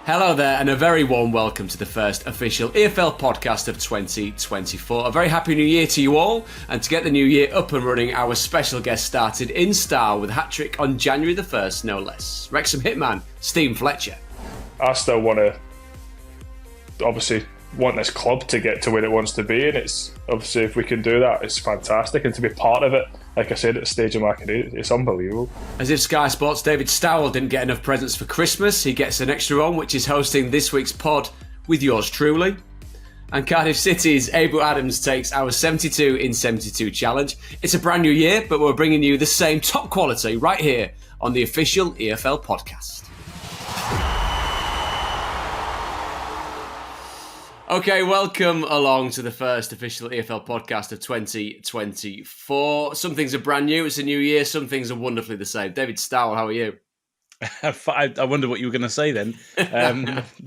Hello there, and a very warm welcome to the first official EFL podcast of 2024. A very happy new year to you all, and to get the new year up and running, our special guest started in style with a hat-trick on January the 1st, no less. Wrexham hitman, Steven Fletcher. I still want this club to get to where it wants to be, and it's obviously, if we can do that, it's fantastic, and to be part of it, like I said at the stage of my career, it's unbelievable. As if Sky Sports' David Stowell didn't get enough presents for Christmas, he gets an extra one, which is hosting this week's pod with yours truly. And Cardiff City's Abel Adams takes our 72 in 72 challenge. It's a brand new year, but we're bringing you the same top quality right here on the official EFL podcast. Okay, welcome along to the first official EFL podcast of 2024. Some things are brand new, it's a new year, some things are wonderfully the same. David Stowell, how are you? I wonder what you were going to say then.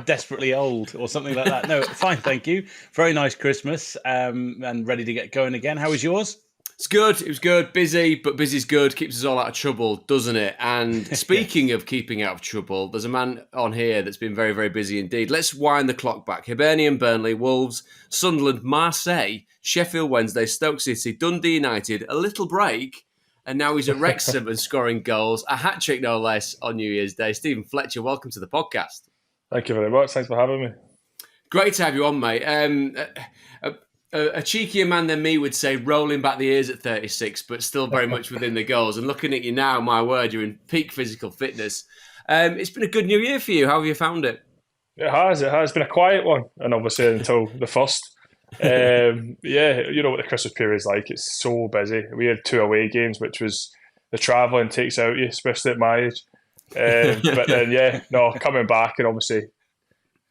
Desperately old or something like that. No, fine, thank you. Very nice Christmas and ready to get going again. How was yours? It's good. It was good. Busy, but busy's good. Keeps us all out of trouble, doesn't it? And speaking of keeping out of trouble, there's a man on here that's been very, very busy indeed. Let's wind the clock back. Hibernian, Burnley, Wolves, Sunderland, Marseille, Sheffield Wednesday, Stoke City, Dundee United, a little break, and now he's at Wrexham and scoring goals. A hat-trick, no less, on New Year's Day. Steven Fletcher, welcome to the podcast. Thank you very much. Thanks for having me. Great to have you on, mate. A cheekier man than me would say rolling back the years at 36, but still very much within the goals. And looking at you now, my word, you're in peak physical fitness. It's been a good new year for you. How have you found it? It has been a quiet one, and obviously until the first. Yeah, you know what the Christmas period is like. It's so busy. We had 2 away games, which was the travelling takes out you, especially at my age. But then, coming back and obviously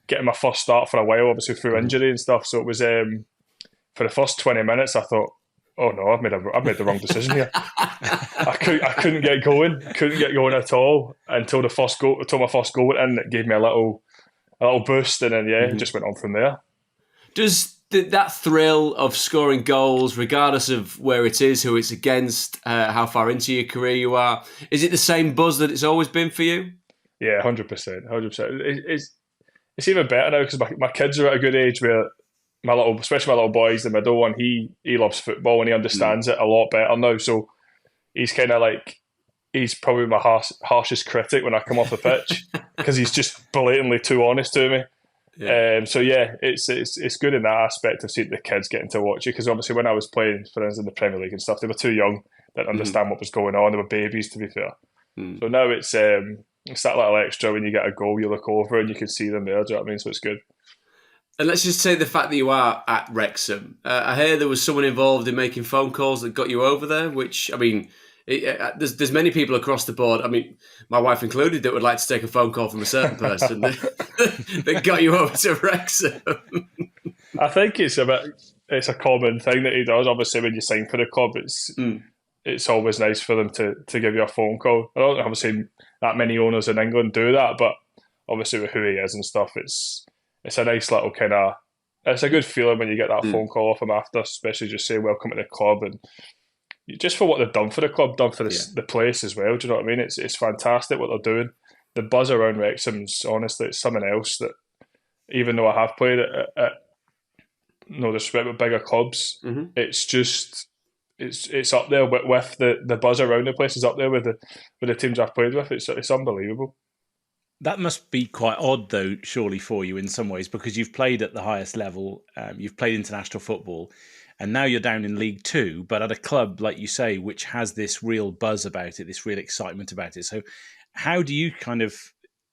getting my first start for a while, obviously through injury and stuff. So it was for the first 20 minutes, I thought, oh no, I've made the wrong decision here. I couldn't get going at all until my first goal went in. It gave me a little boost, and then it just went on from there. Does that thrill of scoring goals, regardless of where it is, who it's against, how far into your career you are, is it the same buzz that it's always been for you? Yeah, 100%. It's even better now because my kids are at a good age where especially my little boy's the middle one. He loves football and he understands it a lot better now. So he's kind of like, he's probably my harshest critic when I come off the pitch because he's just blatantly too honest to me. Yeah. It's good in that aspect of seeing the kids getting to watch it, because obviously when I was playing, for instance, in the Premier League and stuff, they were too young to understand what was going on. They were babies, to be fair. So now it's that little extra when you get a goal, you look over and you can see them there. Do you know what I mean? So it's good. And let's just say the fact that you are at Wrexham. I hear there was someone involved in making phone calls that got you over there, which, I mean, there's many people across the board, I mean, my wife included, that would like to take a phone call from a certain person that got you over to Wrexham. I think it's a common thing that he does. Obviously, when you sign for the club, it's always nice for them to give you a phone call. I don't obviously that many owners in England do that, but obviously with who he is and stuff, it's a nice little it's a good feeling when you get that phone call off him after, especially just say welcome to the club, and just for what they've done for the club, done for the place as well. Do you know what I mean? It's fantastic what they're doing. The buzz around Wrexham's, honestly, it's something else that, even though I have played at no disrespect, but bigger clubs, it's just it's up there with the buzz around the place is up there with the teams I've played with. It's unbelievable. That must be quite odd, though, surely for you in some ways, because you've played at the highest level, you've played international football, and now you're down in League Two, but at a club, like you say, which has this real buzz about it, this real excitement about it. So how do you kind of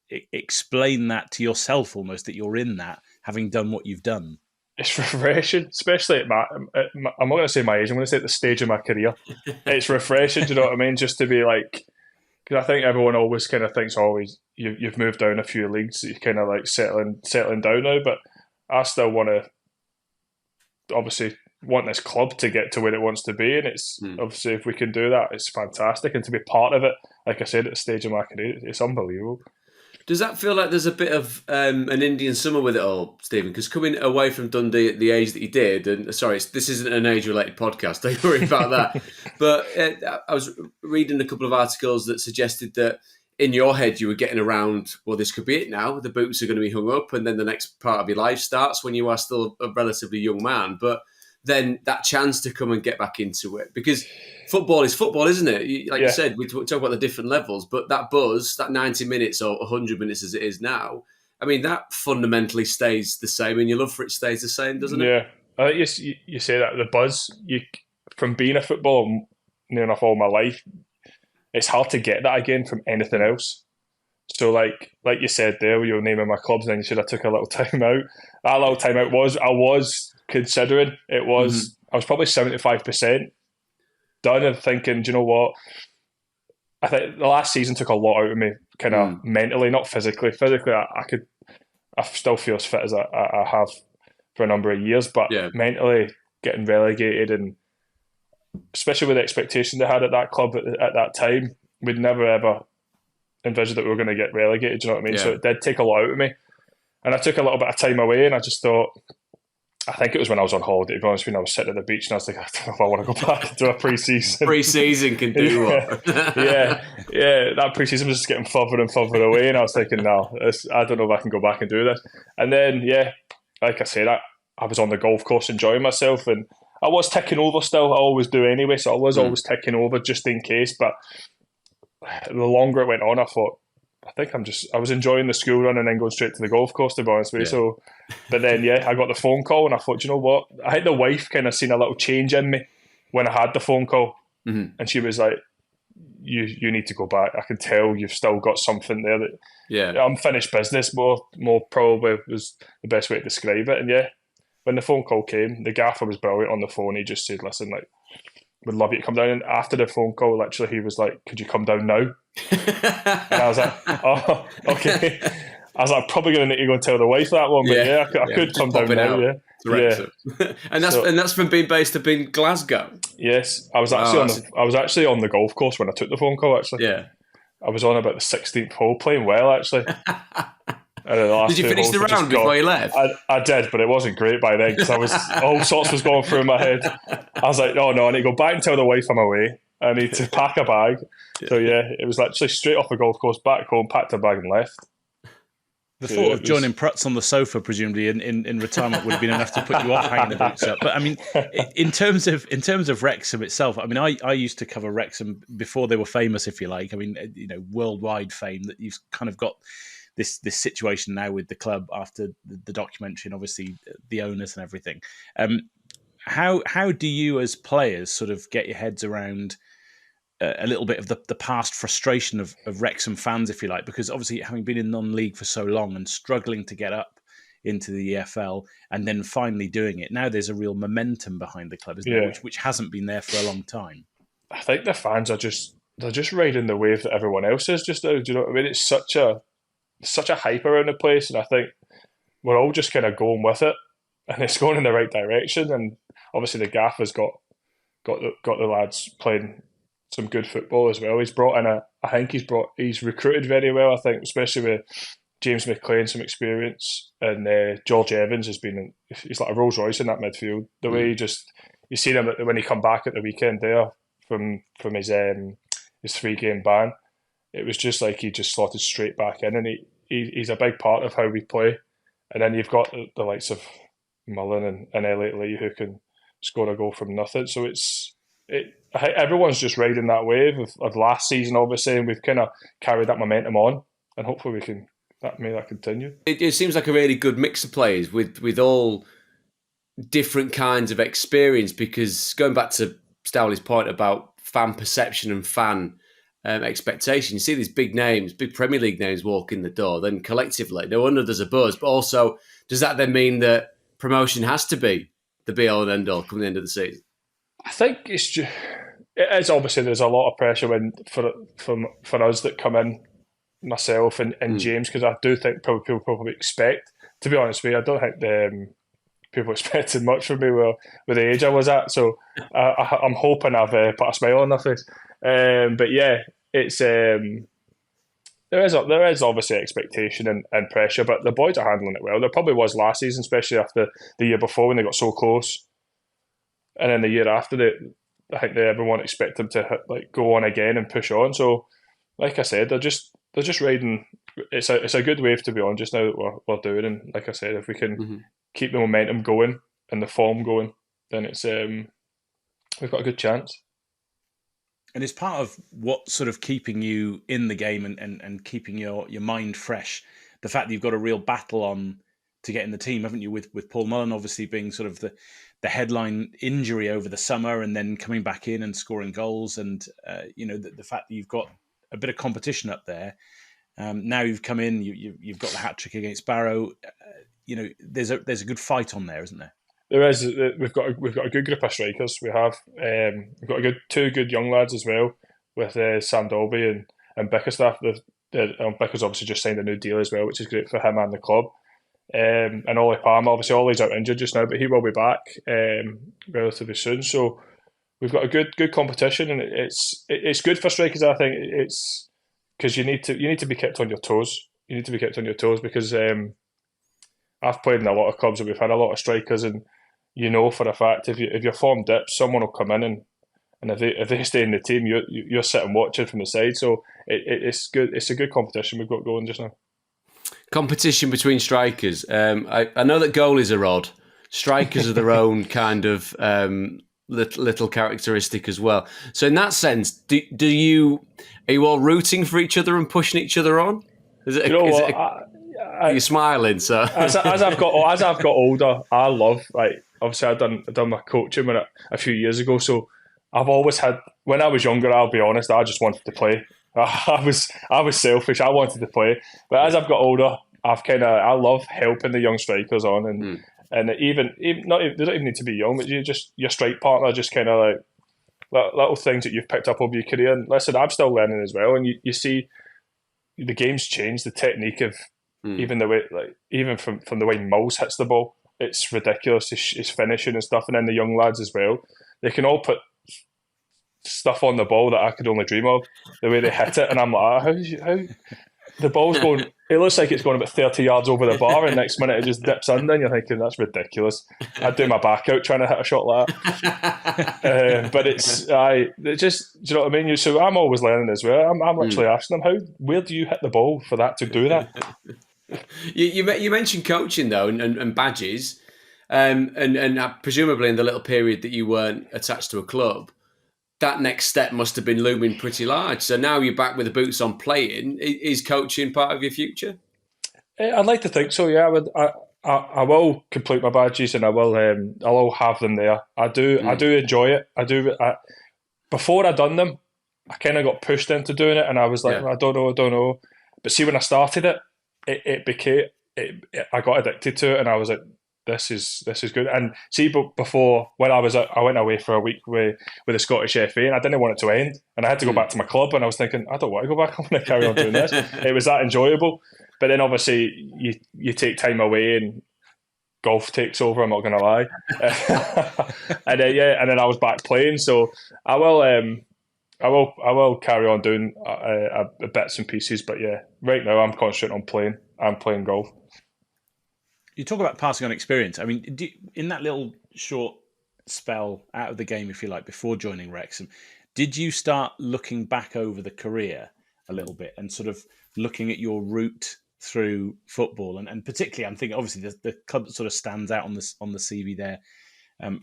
explain that to yourself almost, that you're in that, having done what you've done? It's refreshing, especially at I'm not going to say my age, I'm going to say at the stage of my career. It's refreshing, do you know what I mean? Just to be like, because I think everyone always kind of thinks, you've moved down a few leagues, so you're kind of like settling down now, but I still want this club to get to where it wants to be, and it's obviously, if we can do that, it's fantastic, and to be part of it, like I said, at the stage of my career, it's unbelievable. Does that feel like there's a bit of an Indian summer with it all, Steven? Because coming away from Dundee at the age that you did, and sorry, this isn't an age-related podcast, don't worry about that, but I was reading a couple of articles that suggested that in your head you were getting around, well, this could be it now. The boots are going to be hung up, and then the next part of your life starts when you are still a relatively young man. But then that chance to come and get back into it, because football is football, isn't it? You said, we talk about the different levels, but that buzz, that 90 minutes or 100 minutes as it is now, I mean, that fundamentally stays the same, and your love for it stays the same, doesn't it? Yeah, I think you say that, the buzz, from being a footballer near enough all my life, it's hard to get that again from anything else. So like you said there, you were naming my clubs, and then you said I took a little time out. That little time out I was considering. It was, I was probably 75% done and thinking, do you know what? I think the last season took a lot out of me, kind of mentally, not physically. Physically, I still feel as fit as I have for a number of years, but mentally getting relegated, and especially with the expectation they had at that club at that time, we'd never ever envisioned that we were going to get relegated. Do you know what I mean? So it did take a lot out of me, and I took a little bit of time away, and I just thought, I think it was when I was on holiday, to be honest, when I was sitting at the beach, and I was like, I don't know if I want to go back and do a pre-season. Pre-season can do what? That pre-season was just getting further and further away, and I was thinking, no, I don't know if I can go back and do this. And then, like I said, I was on the golf course enjoying myself, and I was ticking over still. I always do anyway, so I was always ticking over just in case. But the longer it went on, I thought, I think I was enjoying the school run and then going straight to the golf course, to be honest with you. So, but then, I got the phone call, and I thought, you know what? I think the wife kind of seen a little change in me when I had the phone call. And she was like, you need to go back. I can tell you've still got something there that, unfinished business, more probably was the best way to describe it. And when the phone call came, the gaffer was brilliant on the phone. He just said, listen, like, would love you to come down. And after the phone call, literally, he was like, could you come down now? And I was like, oh, okay. I was like, probably going to need to go and tell the wife that one, but I could come down now. And that's from being based up in Glasgow. Yes, I was actually on the golf course when I took the phone call. Actually, I was on about the 16th hole, playing well actually. Did you finish the round before you left? I did, but it wasn't great by then because all sorts was going through my head. I was like, oh no, I need to go back and tell the wife I'm away. I need to pack a bag. So it was literally straight off the golf course, back home, packed a bag and left. The thought of joining Prutz on the sofa, presumably in retirement, would have been enough to put you off hanging the boots up. But I mean, in terms of Wrexham itself, I mean, I used to cover Wrexham before they were famous, if you like. I mean, worldwide fame. That you've kind of got this situation now with the club after the documentary, and obviously the owners and everything. How do you as players sort of get your heads around a little bit of the past frustration of Wrexham fans, if you like, because obviously having been in non-league for so long and struggling to get up into the EFL and then finally doing it, now there's a real momentum behind the club, isn't there, which hasn't been there for a long time. I think the fans are just riding the wave that everyone else is just now. Do you know what I mean? It's such a hype around the place, and I think we're all just kind of going with it, and it's going in the right direction. And obviously the gaffer's got the lads playing some good football as well. He's brought in he's recruited very well, I think, especially with James McLean, some experience, and George Evans he's like a Rolls Royce in that midfield. The way you see him when he come back at the weekend there from his 3-game ban, it was just like he just slotted straight back in, and he's a big part of how we play. And then you've got the likes of Mullen and Elliot Lee who can score a goal from nothing. So everyone's just riding that wave of last season, obviously, and we've kind of carried that momentum on, and hopefully may that continue. It seems like a really good mix of players with all different kinds of experience, because going back to Stowell's point about fan perception and fan expectation, you see these big names, big Premier League names walk in the door, then collectively, no wonder there's a buzz. But also, does that then mean that promotion has to be the be-all and end-all come the end of the season? I think it is obviously there's a lot of pressure for us that come in, myself and James, because I do think people probably expect, to be honest with you, I don't think people expected much from me with the age I was at. So I'm hoping I've put a smile on their face. But yeah, it's there is obviously expectation and pressure, but the boys are handling it well. There probably was last season, especially after the year before when they got so close. And then the year after, I think everyone expected them to go on again and push on. So, like I said, they're just riding. It's a good wave to be on just now that we're doing. And like I said, if we can keep the momentum going and the form going, then it's we've got a good chance. And it's part of what sort of keeping you in the game and keeping your mind fresh. The fact that you've got a real battle on to get in the team, haven't you? With Paul Mullen obviously being sort of the headline injury over the summer and then coming back in and scoring goals, and the fact that you've got a bit of competition up there. Now you've come in, you've got the hat trick against Barrow. There's a good fight on there, isn't there? There is. We've got a good group of strikers. We've got two good young lads as well with Sam Dolby and Bickerstaff. Bicker's obviously just signed a new deal as well, which is great for him and the club. And Ollie Palmer, obviously Ollie's out injured just now, but he will be back relatively soon. So we've got a good competition, and it's good for strikers. I think it's because you need to be kept on your toes. You need to be kept on your toes because I've played in a lot of clubs and we've had a lot of strikers, and for a fact if your form dips, someone will come in and if they stay in the team, you're sitting watching from the side. So it's good. It's a good competition we've got going just now. Competition between strikers. I know that goalies are odd. Strikers are their own kind of little characteristic as well. So in that sense, are you all rooting for each other and pushing each other on? You're smiling. So as I've got older, I love, like, obviously I done my coaching a few years ago. So I've always had, when I was younger, I'll be honest, I just wanted to play. I was selfish. I wanted to play, but as I've got older, I love helping the young strikers on, and even not, they don't even need to be young, but your strike partner, just kind of like little things that you've picked up over your career. And listen, I'm still learning as well, and you see the game's changed, the technique of even the way, like, even from the way Mills hits the ball, it's ridiculous. His finishing and stuff, and then the young lads as well, they can all put stuff on the ball that I could only dream of, the way they hit it, and I'm like, how the ball's going, it looks like it's going about 30 yards over the bar, and next minute it just dips under, and you're thinking, that's ridiculous. I'd do my back out trying to hit a shot like that. But it just, do you know what I mean? So I'm always learning as well. I'm literally asking them, where do you hit the ball for that to do that? You mentioned coaching though, and badges, and presumably in the little period that you weren't attached to a club, that next step must have been looming pretty large. So now you're back with the boots on playing. Is coaching part of your future? I'd like to think so. Yeah, I will complete my badges, and I'll have them there. I do enjoy it. Before I done them, I kind of got pushed into doing it, and I was like, I don't know. But see, when I started I got addicted to it, and I was like, this is good. And see, but before, when I went away for a week with the Scottish FA, and I didn't want it to end, and I had to go back to my club, and I was thinking, I don't want to go back. I want to carry on doing this. It was that enjoyable. But then obviously you take time away and golf takes over. I'm not going to lie. and then I was back playing. So I will carry on doing bits and pieces. But yeah, right now I'm concentrating on playing. I'm playing golf. You talk about passing on experience. I mean, in that little short spell out of the game, if you like, before joining Wrexham, did you start looking back over the career a little bit and sort of looking at your route through football? And particularly, I'm thinking, obviously, the club that sort of stands out on the CV there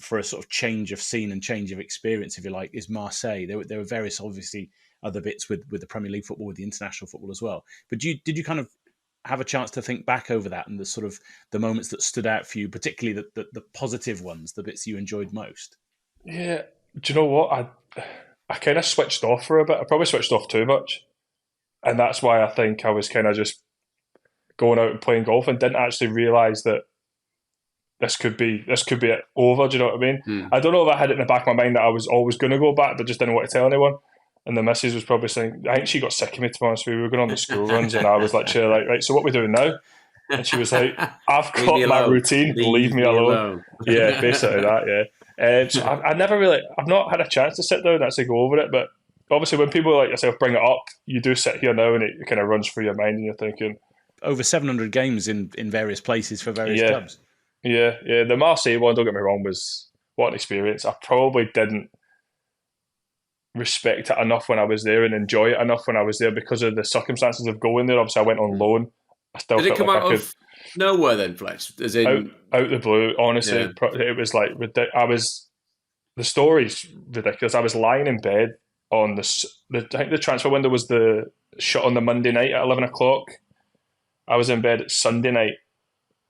for a sort of change of scene and change of experience, if you like, is Marseille. There were various, obviously, other bits with the Premier League football, with the international football as well. But did you kind of have a chance to think back over that and the sort of the moments that stood out for you, particularly the positive ones, the bits you enjoyed most? Yeah, do you know what? I kind of switched off for a bit. I probably switched off too much, and that's why I think I was kind of just going out and playing golf and didn't actually realise that this could be it over. Do you know what I mean? I don't know if I had it in the back of my mind that I was always going to go back, but just didn't want to tell anyone. And the missus was probably saying, I think she got sick of me, to be honest with you. We were going on the school runs, and I was literally like, right, so what are we doing now? And she was like, I've got my routine, leave me alone. Yeah, basically that, yeah. So I've not had a chance to sit down and actually go over it, but obviously when people like yourself bring it up, you do sit here now and it kind of runs through your mind and you're thinking... Over 700 games in various places for various clubs. Yeah. The Marseille one, don't get me wrong, was what an experience. I probably didn't respect it enough when I was there and enjoy it enough when I was there because of the circumstances of going there. Obviously, I went on loan. I still Did it come like out of nowhere then, Fletch? As in out the blue. Honestly, it was like the story's ridiculous. I was lying in bed on I think the transfer window was shut on the Monday night at 11 o'clock. I was in bed Sunday night,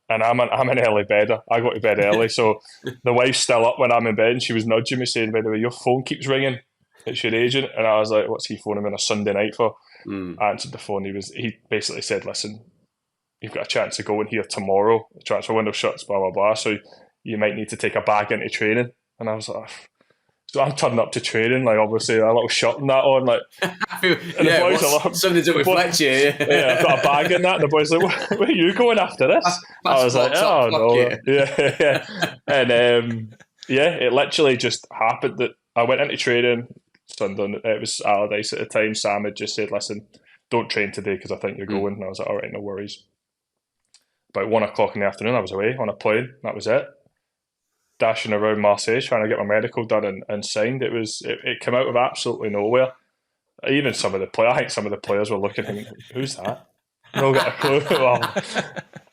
and I'm an early bedder. I go to bed early, so the wife's still up when I'm in bed, and she was nudging me saying, "By the way, your phone keeps ringing. It's your agent." And I was like, "What's he phoning me on a Sunday night for?" I answered the phone. He basically said, "Listen, you've got a chance to go in here tomorrow. The transfer window shuts, blah blah blah. So you might need to take a bag into training." And I was like, so I'm turning up to training, like obviously a little shirt and that on, like. And the boys are like, something to do with Fletcher. Yeah, I've got a bag in that. And the boys are like, where are you going after this? I was like, oh no, yeah. And it literally just happened that I went into training Sunday. It was Allardyce at the time. Sam had just said, "Listen, don't train today because I think you're going." And I was like, "All right, no worries." About 1 o'clock in the afternoon, I was away on a plane. That was it. Dashing around Marseille trying to get my medical done and signed. It came out of absolutely nowhere. Even some of the players, I think some of the players were looking at me, "Who's that?" No got a clue. Well,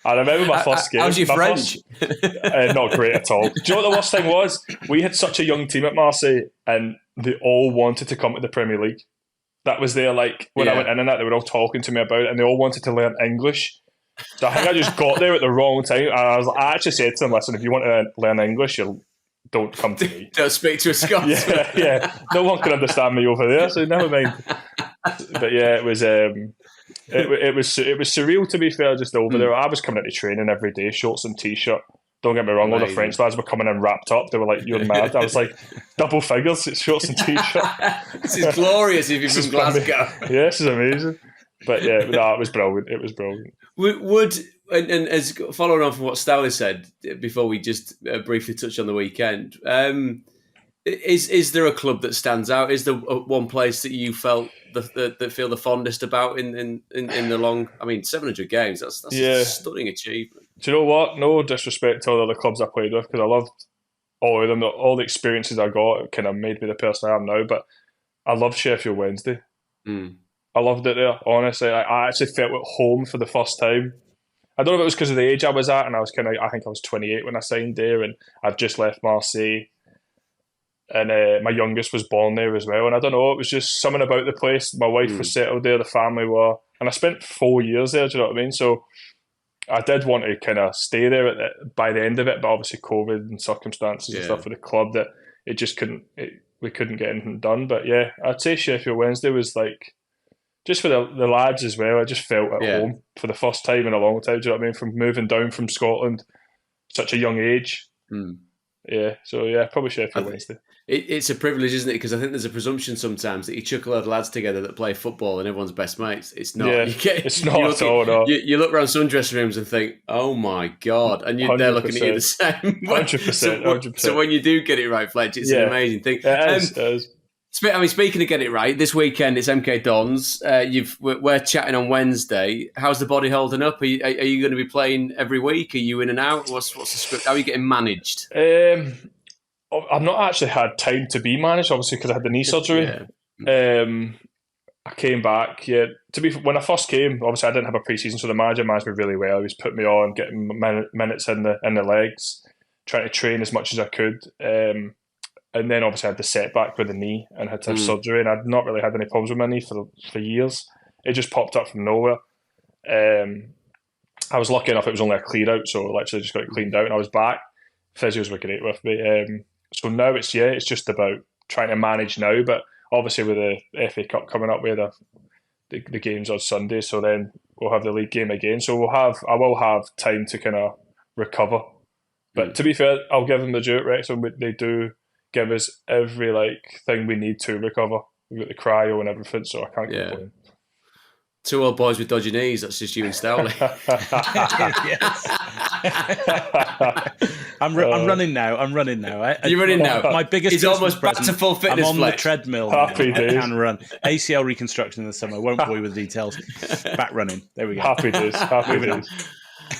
I remember my first game. How's your French? Not great at all. Do you know what the worst thing was? We had such a young team at Marseille, and they all wanted to come to the Premier League. That was their, like, when I went in and that, they were all talking to me about it, and they all wanted to learn English. So I think I just got there at the wrong time. And I actually said to them, "Listen, if you want to learn English, don't come to me. Don't speak to a Scotsman." Yeah. No one can understand me over there, so never mind. But yeah, it was surreal, to be fair, just over there. I was coming into training every day, shorts and t-shirt. Don't get me wrong, all the French lads were coming in wrapped up. They were like, "You're mad." I was like, double figures, it's shorts and t-shirt. This is glorious if you're from Glasgow. Yeah, this is amazing. But yeah, it was brilliant. It was brilliant. And as following on from what Stowell said before we just briefly touch on the weekend, is there a club that stands out? Is there one place that you felt that feel the fondest about in the long? I mean, 700 games. That's a stunning achievement. Do you know what? No disrespect to all the other clubs I played with, because I loved all of them. All the experiences I got kind of made me the person I am now. But I loved Sheffield Wednesday. I loved it there, honestly. I actually felt at home for the first time. I don't know if it was because of the age I was at, and I think I was 28 when I signed there, and I'd just left Marseille. And my youngest was born there as well. And I don't know, it was just something about the place. My wife was settled there, the family were. And I spent 4 years there, do you know what I mean? So I did want to kind of stay there by the end of it, but obviously COVID and circumstances and stuff for the club that it just we couldn't get anything done. But yeah, I'd say Sheffield Wednesday was like, just for the lads as well, I just felt at home for the first time in a long time. Do you know what I mean? From moving down from Scotland, such a young age. Yeah, so yeah, probably Sheffield Wednesday. It's a privilege, isn't it? Because I think there's a presumption sometimes that you chuck a lot of lads together that play football and everyone's best mates. It's not. Yeah, it's not at all. No. You look around some dressing rooms and think, "Oh my God," and they're looking at you the same way. 100%. So when you do get it right, Fletch, it's an amazing thing. It is. I mean, speaking of get it right, this weekend it's MK Dons. We're chatting on Wednesday. How's the body holding up? Are you going to be playing every week? Are you in and out? What's the script? How are you getting managed? I've not actually had time to be managed, obviously, because I had the knee surgery. I came back. When I first came, obviously I didn't have a pre-season, so the manager managed me really well. He was putting me on, getting minutes in the legs, trying to train as much as I could. And then obviously I had the setback with the knee and had to have surgery, and I'd not really had any problems with my knee for years. It just popped up from nowhere. I was lucky enough it was only a clear out, so I literally just got it cleaned out and I was back. Physios were great with me. So now it's just about trying to manage now, but obviously with the FA Cup coming up, we had the games on Sunday, so then we'll have the league game again. So I will have time to kind of recover. But to be fair, I'll give them the due at Wrexham. They do give us every thing we need to recover. We've got the cryo and everything, so I can't complain. Two old boys with dodgy knees. That's just you and Stowell. I'm running now. You're running now. My biggest. He's almost back to full fitness. I'm on the treadmill. Happy days. I can run. ACL reconstruction in the summer. Won't bore you with details. Back running. There we go. Happy days.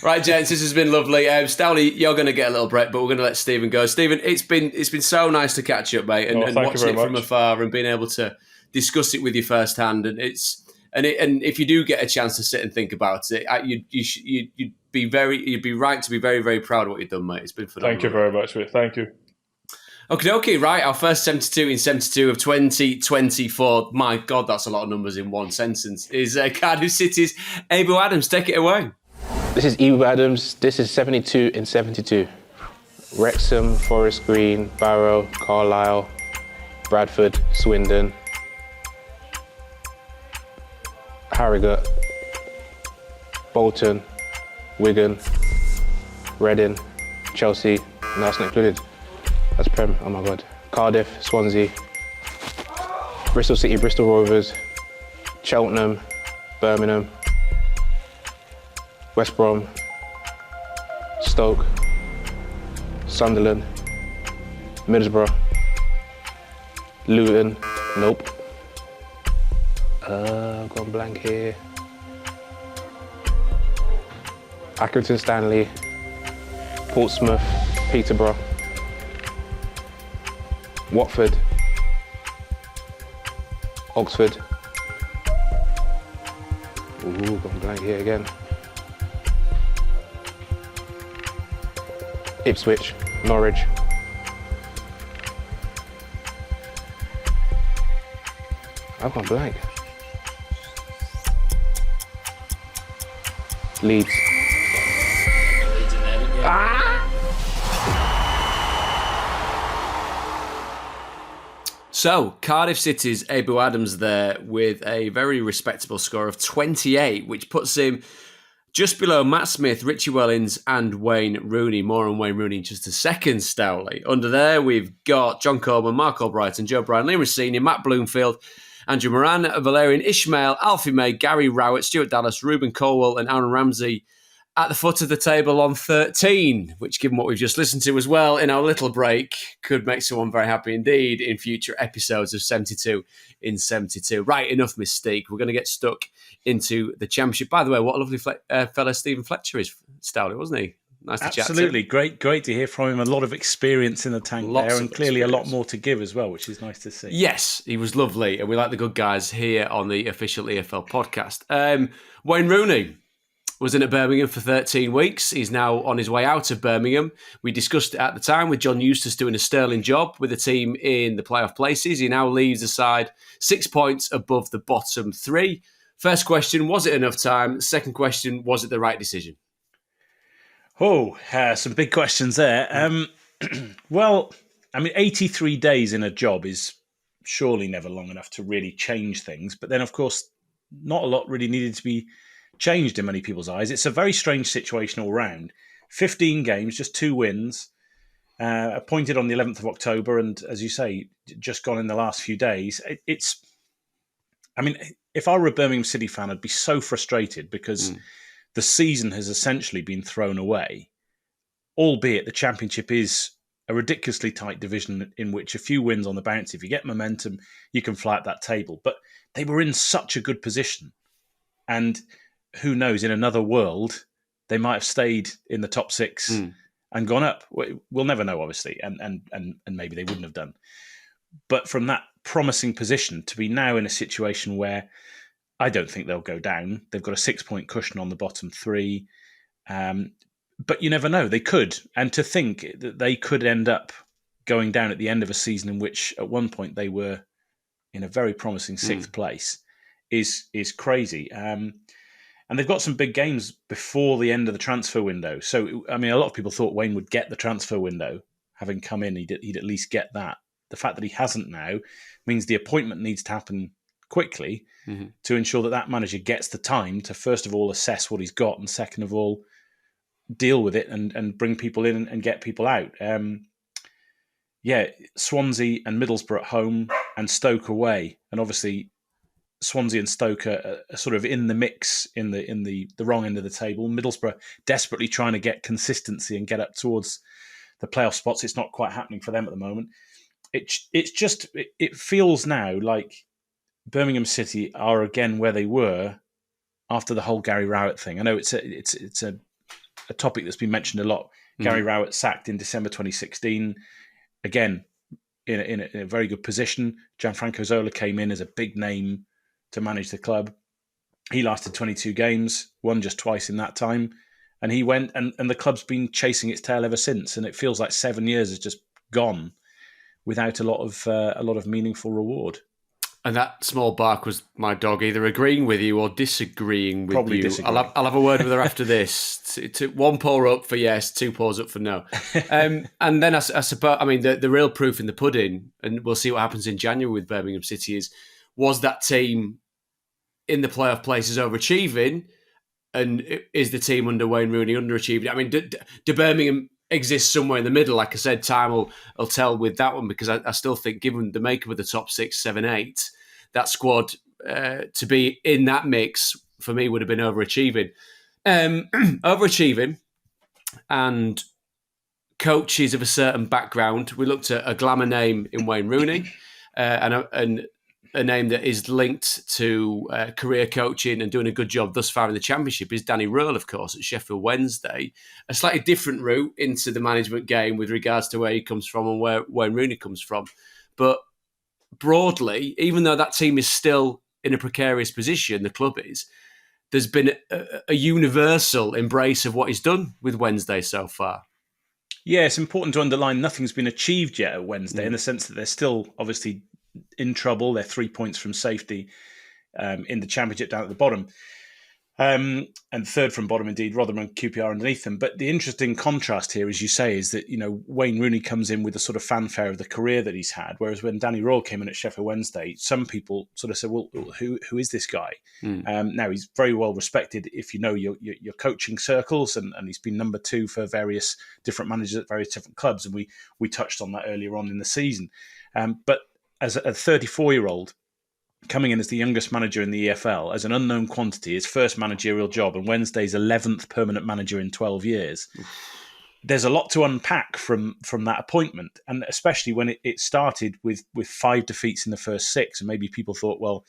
Right, gents, this has been lovely. Stowley, you're going to get a little break, but we're going to let Steven go. Steven, it's been so nice to catch up, mate, and watching it from afar and being able to discuss it with you firsthand. And if you do get a chance to sit and think about it, you'd be right to be very, very proud of what you've done, mate. It's been phenomenal. Thank you very much, mate. Thank you. Okay, right. Our first 72 in 72 of 2024. My God, that's a lot of numbers in one sentence. Is Cardiff City's Abu Adams. Take it away. This is Abu Adams. This is 72 in 72. Wrexham, Forest Green, Barrow, Carlisle, Bradford, Swindon, Harrogate, Bolton, Wigan, Reading, Chelsea, and that's not included. That's Prem, oh my God. Cardiff, Swansea, Bristol City, Bristol Rovers, Cheltenham, Birmingham, West Brom, Stoke, Sunderland, Middlesbrough, Luton, nope. I've gone blank here. Accrington Stanley, Portsmouth, Peterborough, Watford, Oxford. Ooh, gone blank here again. Ipswich, Norwich. I've gone blank. Leeds. So, Cardiff City's Abu Adams there with a very respectable score of 28, which puts him just below Matt Smith, Richie Wellens and Wayne Rooney. More on Wayne Rooney in just a second, Stowley. Under there, we've got John Coleman, Mark Albrighton, Joe Bryan, Liam Rossini, Matt Bloomfield, Andrew Moran, Valerian Ishmael, Alfie May, Gary Rowett, Stuart Dallas, Ruben Colwell and Aaron Ramsey at the foot of the table on 13, which, given what we've just listened to as well in our little break, could make someone very happy indeed in future episodes of 72 in 72. Right, enough mystique. We're going to get stuck into the Championship. By the way, what a lovely fella Steven Fletcher is, Stowley, wasn't he? Nice to chat to. Absolutely. Great to hear from him. A lot of experience in the tank there, and clearly a lot more to give as well, which is nice to see. Yes, he was lovely, and we like the good guys here on the official EFL podcast. Wayne Rooney was in at Birmingham for 13 weeks. He's now on his way out of Birmingham. We discussed it at the time with John Eustace doing a sterling job with the team in the playoff places. He now leaves the side 6 points above the bottom three. First question, was it enough time? Second question, was it the right decision? Some big questions there. Well, I mean, 83 days in a job is surely never long enough to really change things. But then, of course, not a lot really needed to be changed in many people's eyes. It's a very strange situation all round. 15 games, just 2 wins, appointed on the 11th of October, and as you say, just gone in the last few days. I mean, if I were a Birmingham City fan, I'd be so frustrated because the season has essentially been thrown away, albeit the Championship is a ridiculously tight division in which a few wins on the bounce, if you get momentum, you can fly up that table. But they were in such a good position, and who knows, in another world, they might have stayed in the top 6 and gone up. We'll never know, obviously, and maybe they wouldn't have done. But from that promising position to be now in a situation where I don't think they'll go down. They've got a 6-point cushion on the bottom 3. But you never know. They could. And to think that they could end up going down at the end of a season in which at one point they were in a very promising 6th place is crazy. And they've got some big games before the end of the transfer window. So, I mean, a lot of people thought Wayne would get the transfer window. Having come in, he'd at least get that. The fact that he hasn't now means the appointment needs to happen quickly to ensure that manager gets the time to, first of all, assess what he's got, and second of all, deal with it and bring people in and get people out. Swansea and Middlesbrough at home and Stoke away. And obviously, Swansea and Stoke are sort of in the mix in the wrong end of the table. Middlesbrough desperately trying to get consistency and get up towards the playoff spots. It's not quite happening for them at the moment. It feels now like Birmingham City are again where they were after the whole Gary Rowett thing. I know it's a a topic that's been mentioned a lot. Gary Rowett sacked in December 2016. Again, in a very good position. Gianfranco Zola came in as a big name to manage the club. He lasted 22 games, won just twice in that time. And he went, and the club's been chasing its tail ever since. And it feels like 7 years has just gone without a lot of meaningful reward. And that small bark was my dog either agreeing with you or disagreeing with Probably you. disagreeing. I'll have a word with her after this. One paw up for yes, two paws up for no. And then I suppose, I mean, the real proof in the pudding, and we'll see what happens in January with Birmingham City, was that team in the playoff places overachieving, and is the team under Wayne Rooney underachieving? I mean, do Birmingham exist somewhere in the middle? Like I said, time will tell with that one, because I still think, given the makeup of the top 6, 7, 8, that squad to be in that mix for me would have been overachieving. Overachieving and coaches of a certain background. We looked at a glamour name in Wayne Rooney and a name that is linked to career coaching and doing a good job thus far in the Championship is Danny Röhl, of course, at Sheffield Wednesday. A slightly different route into the management game with regards to where he comes from and where Wayne Rooney comes from. But broadly, even though that team is still in a precarious position, the club is, there's been a universal embrace of what he's done with Wednesday so far. Yeah, it's important to underline nothing's been achieved yet at Wednesday in the sense that they're still obviously in trouble. They're 3 points from safety in the Championship down at the bottom. And third from bottom, indeed, Rotherham and QPR underneath them. But the interesting contrast here, as you say, is that, you know, Wayne Rooney comes in with the sort of fanfare of the career that he's had, whereas when Danny Röhl came in at Sheffield Wednesday, some people sort of said, well, who is this guy? Now, he's very well respected if you know your coaching circles, and he's been number 2 for various different managers at various different clubs, and we touched on that earlier on in the season. But as a 34-year-old, coming in as the youngest manager in the EFL, as an unknown quantity, his first managerial job, and Wednesday's 11th permanent manager in 12 years. There's a lot to unpack from that appointment, and especially when it started with 5 defeats in the first 6, and maybe people thought, well,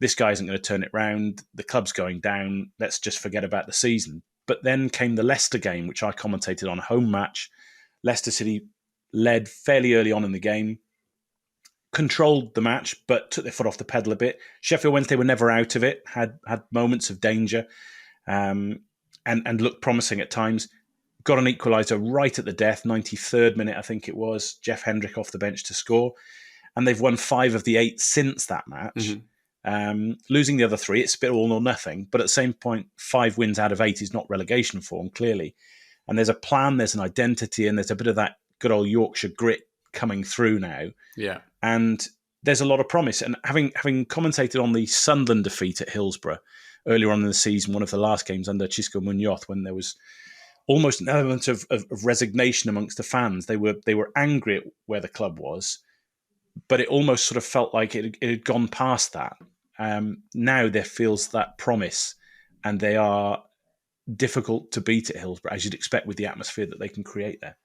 this guy isn't going to turn it round, the club's going down, let's just forget about the season. But then came the Leicester game, which I commentated on, a home match. Leicester City led fairly early on in the game, controlled the match, but took their foot off the pedal a bit. Sheffield Wednesday were never out of it, had moments of danger, and looked promising at times. Got an equaliser right at the death, 93rd minute, I think it was. Jeff Hendrick off the bench to score. And they've won 5 of the 8 since that match. Losing the other 3, it's a bit all or nothing. But at the same point, 5 wins out of 8 is not relegation form, clearly. And there's a plan, there's an identity, and there's a bit of that good old Yorkshire grit coming through now. Yeah. And there's a lot of promise. And having commentated on the Sunderland defeat at Hillsborough earlier on in the season, one of the last games under Xisco Muñoz, when there was almost an element of resignation amongst the fans. They were angry at where the club was, but it almost sort of felt like it had gone past that. Now there feels that promise, and they are difficult to beat at Hillsborough, as you'd expect with the atmosphere that they can create there.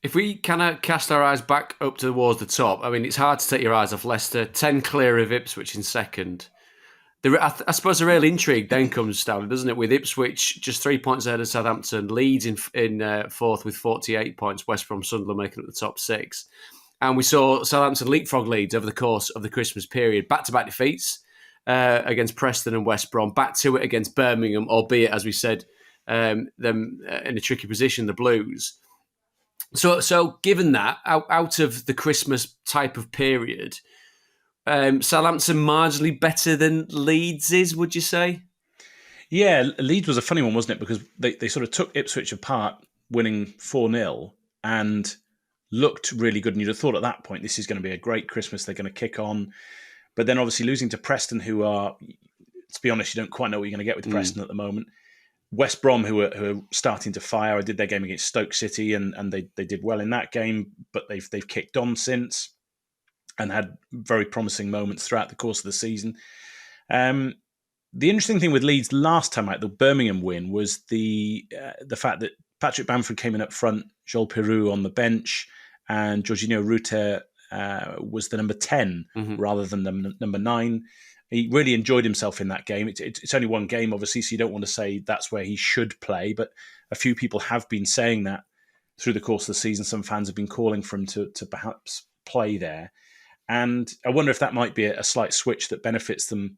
If we kind of cast our eyes back up towards the top, I mean, it's hard to take your eyes off Leicester. 10 clear of Ipswich in second. I suppose the real intrigue then comes down, doesn't it, with Ipswich just 3 points ahead of Southampton, Leeds in fourth with 48 points, West Brom, Sunderland making it the top 6. And we saw Southampton leapfrog Leeds over the course of the Christmas period. Back-to-back defeats against Preston and West Brom. Back to it against Birmingham, albeit, as we said, them in a tricky position, the Blues. So given that, out of the Christmas type of period, Southampton marginally better than Leeds is, would you say? Yeah, Leeds was a funny one, wasn't it? Because they sort of took Ipswich apart, winning 4-0, and looked really good. And you'd have thought at that point, this is going to be a great Christmas. They're going to kick on. But then obviously losing to Preston, who are, to be honest, you don't quite know what you're going to get with Preston at the moment. West Brom, who are starting to fire. I did their game against Stoke City, and they did well in that game, but they've kicked on since and had very promising moments throughout the course of the season. The interesting thing with Leeds last time out, the Birmingham win, was the fact that Patrick Bamford came in up front, Joel Peru on the bench, and Jorginho Rutter was the number 10 rather than the number 9. He really enjoyed himself in that game. It's only one game, obviously, so you don't want to say that's where he should play. But a few people have been saying that through the course of the season. Some fans have been calling for him to perhaps play there. And I wonder if that might be a slight switch that benefits them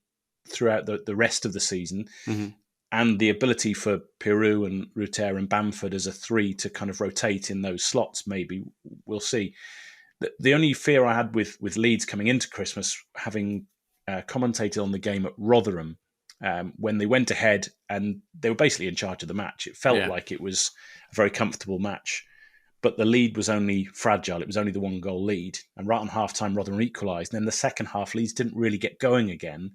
throughout the rest of the season. Mm-hmm. And the ability for Peru and Ruter and Bamford as a 3 to kind of rotate in those slots, maybe. We'll see. The only fear I had with Leeds coming into Christmas, having commentated on the game at Rotherham, when they went ahead and they were basically in charge of the match. It felt like it was a very comfortable match. But the lead was only fragile. It was only the 1-goal lead. And right on half-time, Rotherham equalised. And then the second half, Leeds didn't really get going again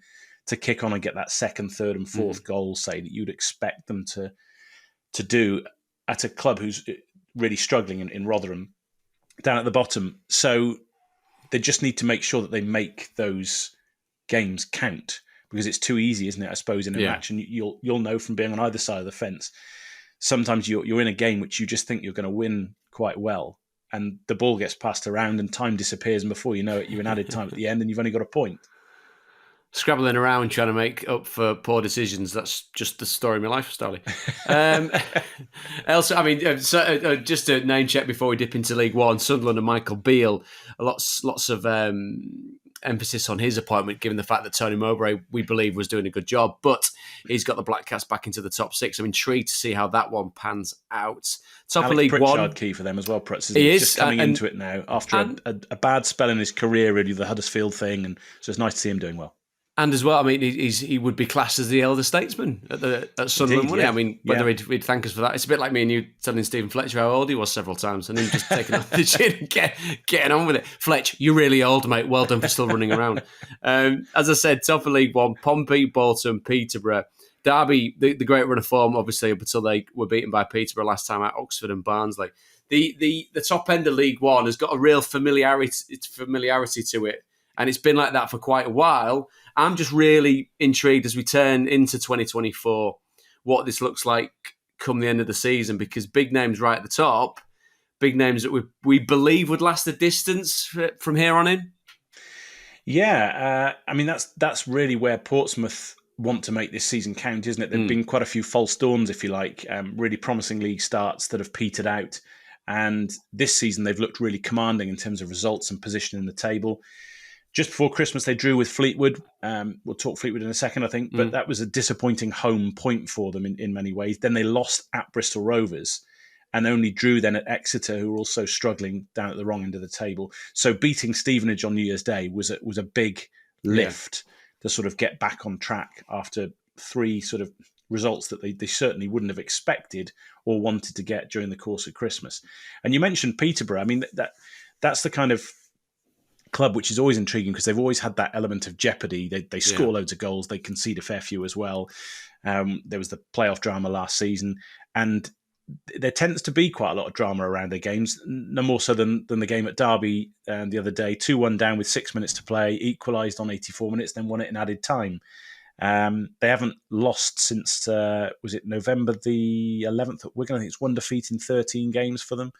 to kick on and get that second, third and fourth goal, say, that you'd expect them to do at a club who's really struggling in Rotherham, down at the bottom. So they just need to make sure that they make those games count, because it's too easy, isn't it, I suppose, in a match. And you'll know from being on either side of the fence, sometimes you're in a game which you just think you're going to win quite well, and the ball gets passed around and time disappears, and before you know it, you're in added time at the end and you've only got a point. Scrabbling around trying to make up for poor decisions. That's just the story of my life, Starley. Also, I mean, just a name check before we dip into League One. Sunderland and Michael Beale, lots of emphasis on his appointment, given the fact that Tony Mowbray, we believe, was doing a good job, but he's got the Black Cats back into the top 6. I'm intrigued to see how that one pans out. Top of League Pritchard One, key for them as well. Pritz, he is just coming into it now after a bad spell in his career, really, the Huddersfield thing, and so it's nice to see him doing well. And as well, I mean, he would be classed as the elder statesman at Sunderland, wouldn't he? I mean, whether he'd thank us for that. It's a bit like me and you telling Steven Fletcher how old he was several times, and him just taking off the chin and getting on with it. Fletch, you're really old, mate. Well done for still running around. As I said, top of League One, Pompey, Bolton, Peterborough. Derby, the great run of form, obviously, up until they were beaten by Peterborough last time at Oxford and Barnsley. The top end of League One has got a real familiarity to it, and it's been like that for quite a while. I'm just really intrigued as we turn into 2024, what this looks like come the end of the season, because big names right at the top, big names that we believe would last the distance from here on in. Yeah, I mean, that's really where Portsmouth want to make this season count, isn't it? There have been quite a few false dawns, if you like, really promising league starts that have petered out. And this season, they've looked really commanding in terms of results and position in the table. Just before Christmas, they drew with Fleetwood. We'll talk Fleetwood in a second, I think, but that was a disappointing home point for them in many ways. Then they lost at Bristol Rovers and only drew then at Exeter, who were also struggling down at the wrong end of the table. So beating Stevenage on New Year's Day was a big lift to sort of get back on track after 3 sort of results that they certainly wouldn't have expected or wanted to get during the course of Christmas. And you mentioned Peterborough. I mean, that's the kind of club which is always intriguing, because they've always had that element of jeopardy. They score loads of goals, they concede a fair few as well. There was the playoff drama last season, and there tends to be quite a lot of drama around their games, no more so than the game at Derby the other day. 2-1 down with 6 minutes to play, equalised on 84 minutes, then won it in added time. They haven't lost since, was it November the 11th at Wigan? I think it's 1 defeat in 13 games for them.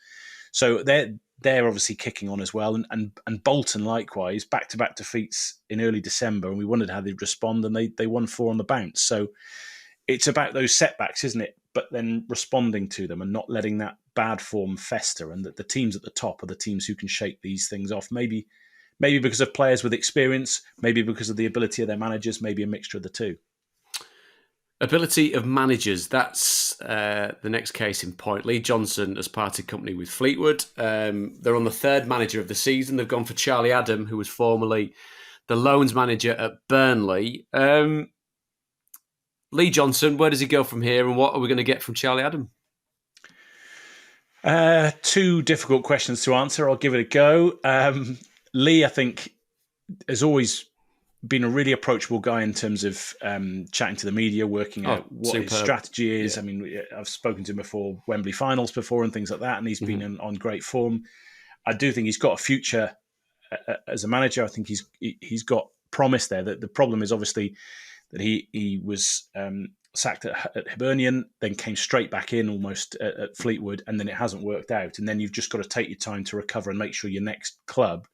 So they're obviously kicking on as well. And Bolton, likewise, back-to-back defeats in early December, and we wondered how they'd respond, and they won 4 on the bounce. So it's about those setbacks, isn't it? But then responding to them and not letting that bad form fester, and that the teams at the top are the teams who can shake these things off. Maybe because of players with experience, maybe because of the ability of their managers, maybe a mixture of the two. Ability of managers, that's the next case in point. Lee Johnson has parted company with Fleetwood. They're on the 3rd manager of the season. They've gone for Charlie Adam, who was formerly the loans manager at Burnley. Lee Johnson, where does he go from here, and what are we going to get from Charlie Adam? 2 difficult questions to answer. I'll give it a go. Lee, I think, has always been a really approachable guy in terms of chatting to the media, working out what his strategy is. Yeah. I mean, I've spoken to him before Wembley finals before and things like that, and he's been on great form. I do think he's got a future as a manager. I think he's got promise there. The problem is obviously that he was sacked at Hibernian, then came straight back in almost at Fleetwood, and then it hasn't worked out. And then you've just got to take your time to recover and make sure your next club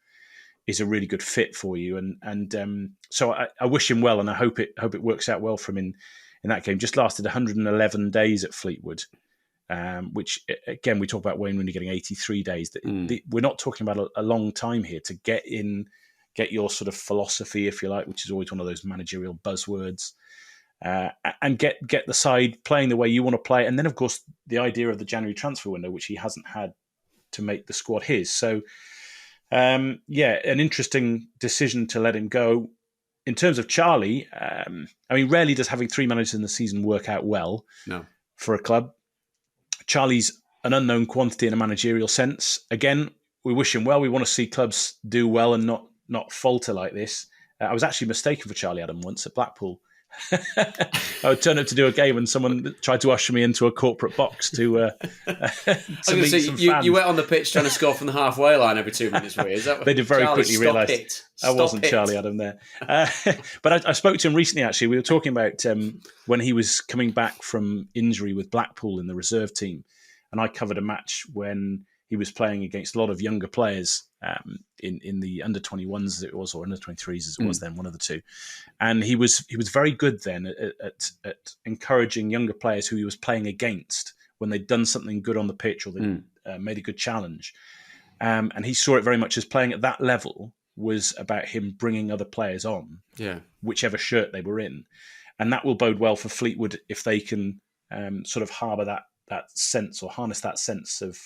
is a really good fit for you. So I wish him well, and I hope it works out well for him in that game. Just lasted 111 days at Fleetwood, which, again, we talk about Wayne Rooney getting 83 days. We're not talking about a long time here to get your sort of philosophy, if you like, which is always one of those managerial buzzwords, and get the side playing the way you want to play. And then, of course, the idea of the January transfer window, which he hasn't had to make the squad his. So, an interesting decision to let him go. In terms of Charlie, rarely does having 3 managers in the season work out well for a club. Charlie's an unknown quantity in a managerial sense. Again, we wish him well. We want to see clubs do well and not falter like this. I was actually mistaken for Charlie Adam once at Blackpool. I turned up to do a game and someone tried to usher me into a corporate box to meet some fans. You went on the pitch trying to score from the halfway line every 2 minutes, were you? Is that they did very quickly realise I wasn't Charlie Adam there. But I spoke to him recently, actually. We were talking about when he was coming back from injury with Blackpool in the reserve team. And I covered a match when he was playing against a lot of younger players in the under-21s as it was, or under-23s as it was then, one of the two. And he was very good then at encouraging younger players who he was playing against when they'd done something good on the pitch or they made a good challenge. And he saw it very much as playing at that level was about him bringing other players on, whichever shirt they were in. And that will bode well for Fleetwood if they can sort of harbour that sense or harness that sense of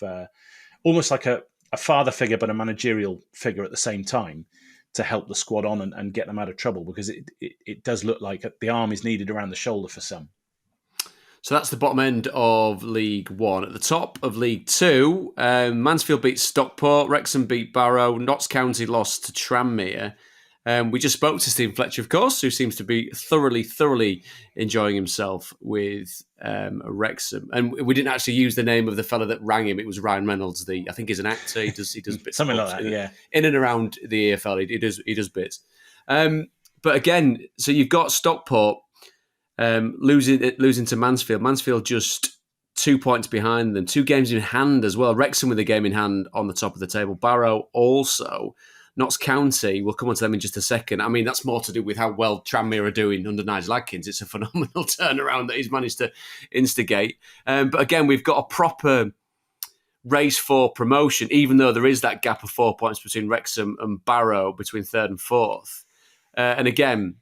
almost like a father figure, but a managerial figure at the same time to help the squad on and get them out of trouble, because it does look like the arm is needed around the shoulder for some. So that's the bottom end of League One. At the top of League Two, Mansfield beat Stockport, Wrexham beat Barrow, Notts County lost to Tranmere. We just spoke to Steven Fletcher, of course, who seems to be thoroughly enjoying himself with Wrexham. And we didn't actually use the name of the fella that rang him. It was Ryan Reynolds. I think he's an actor. He does bits something like that. Yeah, in and around the EFL, he does bits. But again, so you've got Stockport losing to Mansfield. Mansfield just 2 points behind them, 2 games in hand as well. Wrexham with a game in hand on the top of the table. Barrow also. Notts County, we'll come on to them in just a second. I mean, that's more to do with how well Tranmere are doing under Nigel Adkins. It's a phenomenal turnaround that he's managed to instigate. But again, we've got a proper race for promotion, even though there is that gap of 4 points between Wrexham and Barrow, between 3rd and 4th. And again,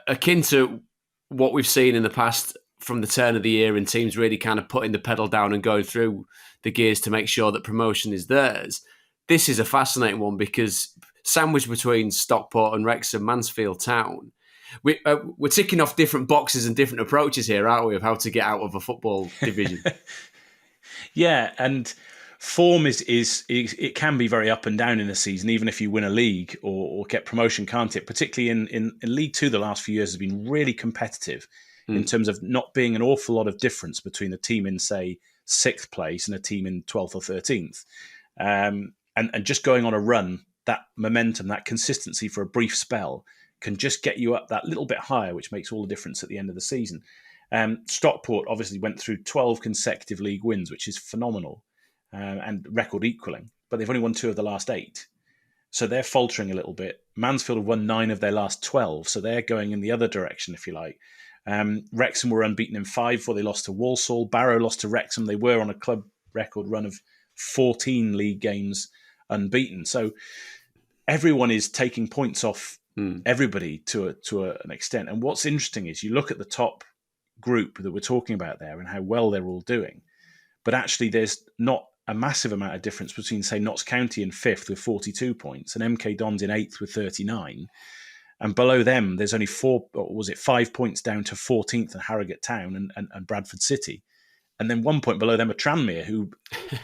akin to what we've seen in the past from the turn of the year and teams really kind of putting the pedal down and going through the gears to make sure that promotion is theirs. This is a fascinating one because sandwiched between Stockport and Wrexham, Mansfield Town, we're ticking off different boxes and different approaches here, aren't we, of how to get out of a football division? Yeah, and form is it can be very up and down in a season, even if you win a league or get promotion, can't it? Particularly in League Two, the last few years has been really competitive in terms of not being an awful lot of difference between a team in, say, 6th place and a team in 12th or 13th. And just going on a run, that momentum, that consistency for a brief spell can just get you up that little bit higher, which makes all the difference at the end of the season. Stockport obviously went through 12 consecutive league wins, which is phenomenal, and record equaling, but they've only won 2 of the last 8. So they're faltering a little bit. Mansfield have won 9 of their last 12, so they're going in the other direction, if you like. Wrexham were unbeaten in 5 before they lost to Walsall. Barrow lost to Wrexham. They were on a club record run of 14 league games unbeaten. So everyone is taking points off everybody to an extent. And what's interesting is you look at the top group that we're talking about there and how well they're all doing, but actually there's not a massive amount of difference between, say, Notts County in 5th with 42 points and MK Dons in 8th with 39. And below them, there's only 5 points down to 14th and Harrogate Town and Bradford City. And then 1 point below them are Tranmere, who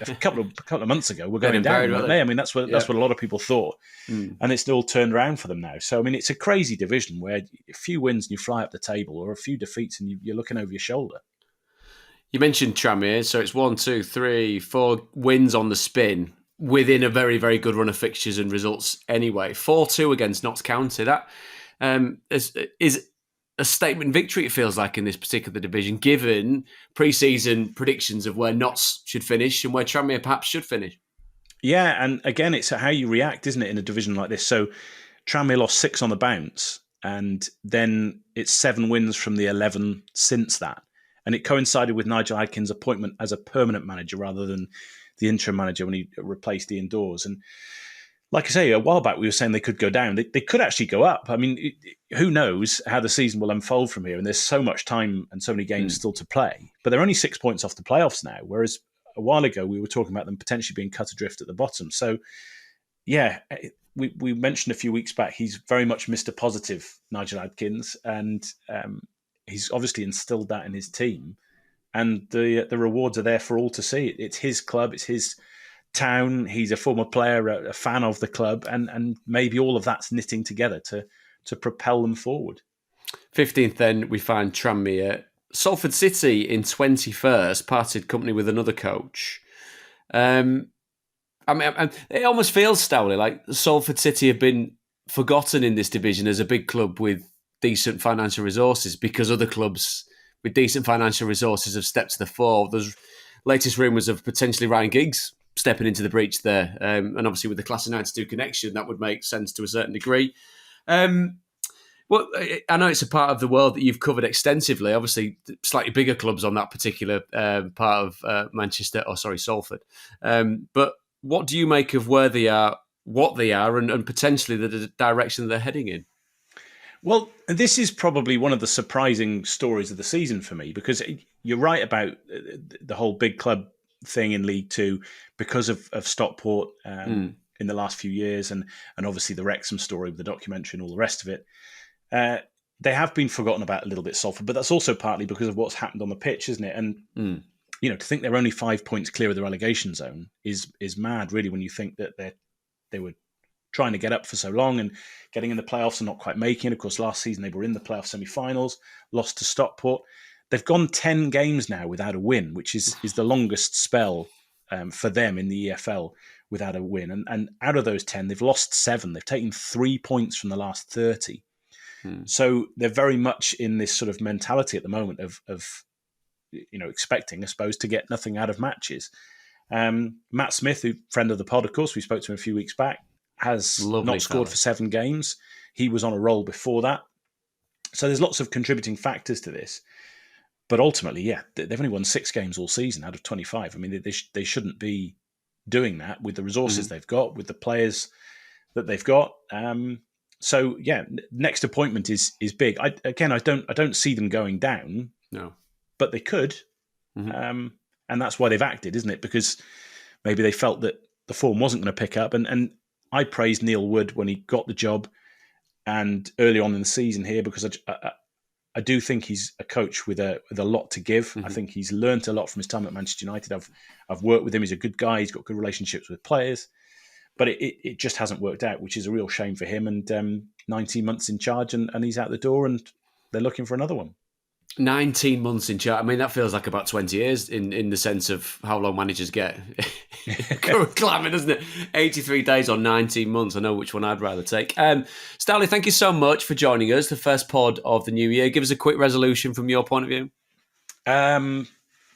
a couple of months ago were going down, weren't they? I mean, that's what a lot of people thought. And it's all turned around for them now. So, I mean, it's a crazy division where a few wins and you fly up the table, or a few defeats and you're looking over your shoulder. You mentioned Tranmere, so it's 1, 2, 3, 4 wins on the spin within a very, very good run of fixtures and results anyway. 4-2 against Notts County. That is a statement victory, it feels like, in this particular division, given pre-season predictions of where Notts should finish and where Tranmere perhaps should finish. Yeah, and again, it's how you react, isn't it, in a division like this? So Tranmere lost 6 on the bounce, and then it's 7 wins from the 11 since that. And it coincided with Nigel Adkins' appointment as a permanent manager rather than the interim manager when he replaced Ian Dawes. And like I say, a while back we were saying they could go down. They could actually go up. I mean, who knows how the season will unfold from here? And there's so much time and so many games still to play. But they're only 6 points off the playoffs now, whereas a while ago we were talking about them potentially being cut adrift at the bottom. So, yeah, we mentioned a few weeks back he's very much Mr. Positive, Nigel Adkins, and he's obviously instilled that in his team. And the rewards are there for all to see. It's his club, it's his town. He's a former player, a fan of the club, and maybe all of that's knitting together to propel them forward. 15th, then we find Tranmere. Salford City in 21st, parted company with another coach. I mean, it almost feels, Stowley, like Salford City have been forgotten in this division as a big club with decent financial resources because other clubs with decent financial resources have stepped to the fore. There's latest rumours of potentially Ryan Giggs stepping into the breach there. And obviously with the Class of 92 connection, that would make sense to a certain degree. Well, I know it's a part of the world that you've covered extensively. Obviously, slightly bigger clubs on that particular part of Salford. But what do you make of where they are, what they are, and potentially the direction they're heading in? Well, this is probably one of the surprising stories of the season for me, because you're right about the whole big club thing in League Two because of Stockport in the last few years, and obviously the Wrexham story with the documentary and all the rest of it. They have been forgotten about a little bit, Salford, but that's also partly because of what's happened on the pitch, isn't it? And to think they're only 5 points clear of the relegation zone is mad, really, when you think that they were trying to get up for so long and getting in the playoffs and not quite making it. Of course, last season they were in the playoff semi-finals, lost to Stockport. They've gone 10 games now without a win, which is the longest spell for them in the EFL without a win. And out of those 10, they've lost 7. They've taken 3 points from the last 30. So they're very much in this sort of mentality at the moment of expecting, I suppose, to get nothing out of matches. Matt Smith, who friend of the pod, of course, we spoke to him a few weeks back, has not scored for 7 games. He was on a roll before that. So there's lots of contributing factors to this. But ultimately, yeah, they've only won 6 games all season out of 25. I mean, they shouldn't be doing that with the resources they've got, with the players that they've got. So yeah, next appointment is big. I don't see them going down. No, but they could, and that's why they've acted, isn't it? Because maybe they felt that the form wasn't going to pick up. And I praised Neil Wood when he got the job, and early on in the season here, because I do think he's a coach with a lot to give. I think he's learnt a lot from his time at Manchester United. I've worked with him. He's a good guy. He's got good relationships with players. But it just hasn't worked out, which is a real shame for him. And 19 months in charge, and he's out the door, and they're looking for another one. 19 months in charge. I mean, that feels like about 20 years in the sense of how long managers get. Current climate, doesn't it? 83 days or 19 months. I know which one I'd rather take. Stowley, thank you so much for joining us. The first pod of the new year. Give us a quick resolution from your point of view.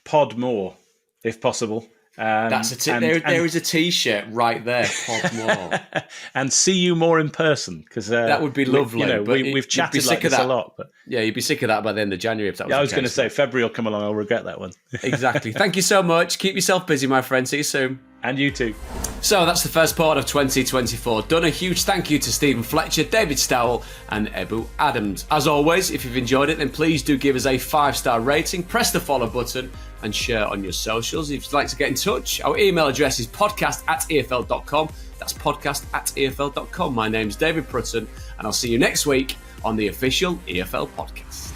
Pod more, if possible. That's there is a T-shirt right there. Pod more, and see you more in person, because that would be lovely. We've chatted like this a lot, but yeah, you'd be sick of that by the end of January if that was. I was going to say February will come along. I'll regret that one. Exactly. Thank you so much. Keep yourself busy, my friend. See you soon. And you too. So that's the first part of 2024 done. A huge thank you to Steven Fletcher, David Stowell and Ebu Adams. As always, if you've enjoyed it, then please do give us a 5-star rating, press the follow button and share on your socials. If you'd like to get in touch, our email address is podcast@efl.com. That's podcast@efl.com. My name's David Prutton, and I'll see you next week on the official EFL Podcast.